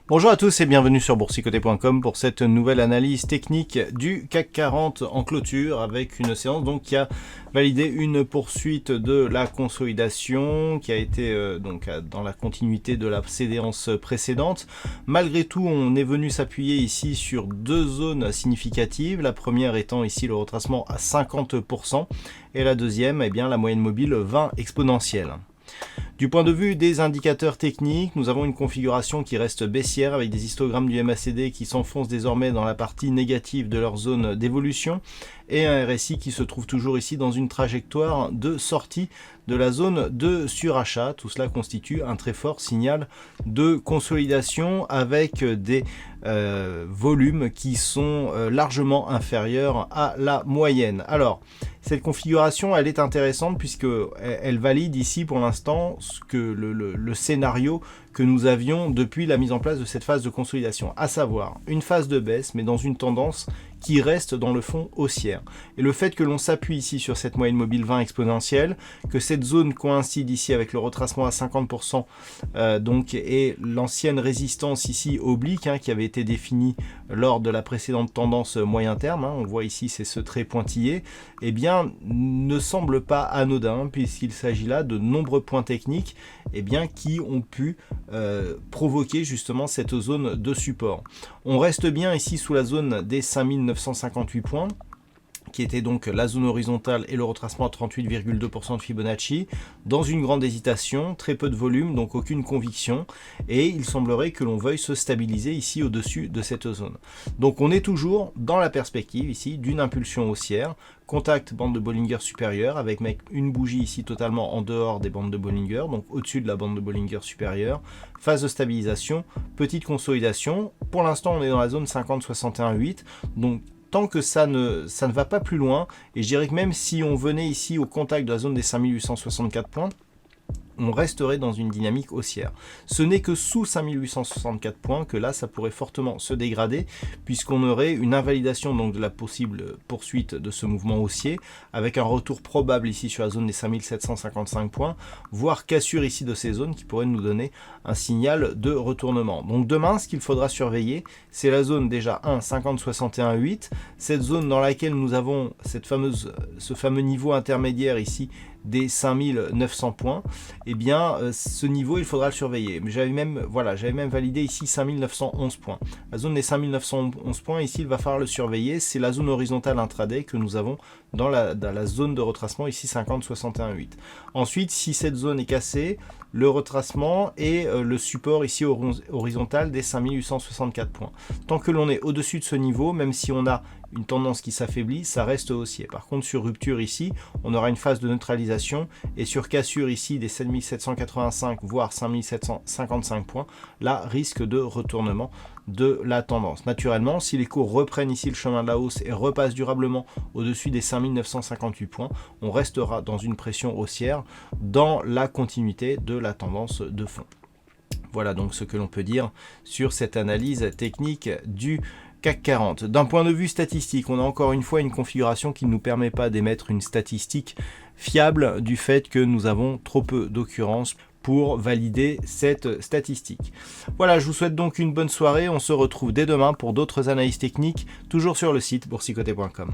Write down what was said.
Bonjour à tous et bienvenue sur boursicoté.com pour cette nouvelle analyse technique du CAC 40 en clôture avec une séance donc qui a validé une poursuite de la consolidation qui a été dans la continuité de la séance précédente. Malgré tout, on est venu s'appuyer ici sur deux zones significatives. La première étant ici le retracement à 50% et la deuxième, la moyenne mobile 20 exponentielle. Du point de vue des indicateurs techniques, nous avons une configuration qui reste baissière avec des histogrammes du MACD qui s'enfoncent désormais dans la partie négative de leur zone d'évolution et un RSI qui se trouve toujours ici dans une trajectoire de sortie de la zone de surachat. Tout cela constitue un très fort signal de consolidation avec des volumes qui sont largement inférieurs à la moyenne. Alors, cette configuration, elle est intéressante puisque elle valide ici pour l'instant que le scénario que nous avions depuis la mise en place de cette phase de consolidation, à savoir une phase de baisse mais dans une tendance qui reste dans le fond haussière. Et le fait que l'on s'appuie ici sur cette moyenne mobile 20 exponentielle, que cette zone coïncide ici avec le retracement à 50% et l'ancienne résistance ici oblique qui avait été définie lors de la précédente tendance moyen terme, on voit ici c'est ce trait pointillé, ne semble pas anodin puisqu'il s'agit là de nombreux points techniques qui ont pu provoquer justement cette zone de support. On reste bien ici sous la zone des 5958 points qui était donc la zone horizontale et le retracement à 38,2% de Fibonacci, dans une grande hésitation, très peu de volume, donc aucune conviction, et il semblerait que l'on veuille se stabiliser ici au-dessus de cette zone. Donc on est toujours dans la perspective ici d'une impulsion haussière, contact bande de Bollinger supérieure avec une bougie ici totalement en dehors des bandes de Bollinger, donc au-dessus de la bande de Bollinger supérieure, phase de stabilisation, petite consolidation. Pour l'instant on est dans la zone 50-61-8, donc tant que ça ne va pas plus loin, et je dirais que même si on venait ici au contact de la zone des 5864 points, on resterait dans une dynamique haussière. Ce n'est que sous 5864 points que là, ça pourrait fortement se dégrader, puisqu'on aurait une invalidation donc de la possible poursuite de ce mouvement haussier, avec un retour probable ici sur la zone des 5755 points, voire cassure ici de ces zones qui pourraient nous donner un signal de retournement. Donc demain, ce qu'il faudra surveiller, c'est la zone déjà 50-61-8, cette zone dans laquelle nous avons ce fameux niveau intermédiaire ici, des 5900 points, ce niveau il faudra le surveiller. Mais j'avais même validé ici 5911 points. La zone des 5911 points ici il va falloir le surveiller, c'est la zone horizontale intraday que nous avons dans la zone de retracement ici 50-61-8. Ensuite, si cette zone est cassée, le retracement et le support ici horizontal des 5864 points. Tant que l'on est au-dessus de ce niveau, même si on a une tendance qui s'affaiblit, ça reste haussier. Par contre, sur rupture ici, on aura une phase de neutralisation et sur cassure ici des 7785 voire 5755 points, là, risque de retournement de la tendance. Naturellement, si les cours reprennent ici le chemin de la hausse et repassent durablement au-dessus des 5958 points, on restera dans une pression haussière dans la continuité de la tendance de fond. Voilà donc ce que l'on peut dire sur cette analyse technique du CAC 40. D'un point de vue statistique, on a encore une fois une configuration qui ne nous permet pas d'émettre une statistique fiable du fait que nous avons trop peu d'occurrences pour valider cette statistique. Voilà, je vous souhaite donc une bonne soirée. On se retrouve dès demain pour d'autres analyses techniques, toujours sur le site boursicoté.com.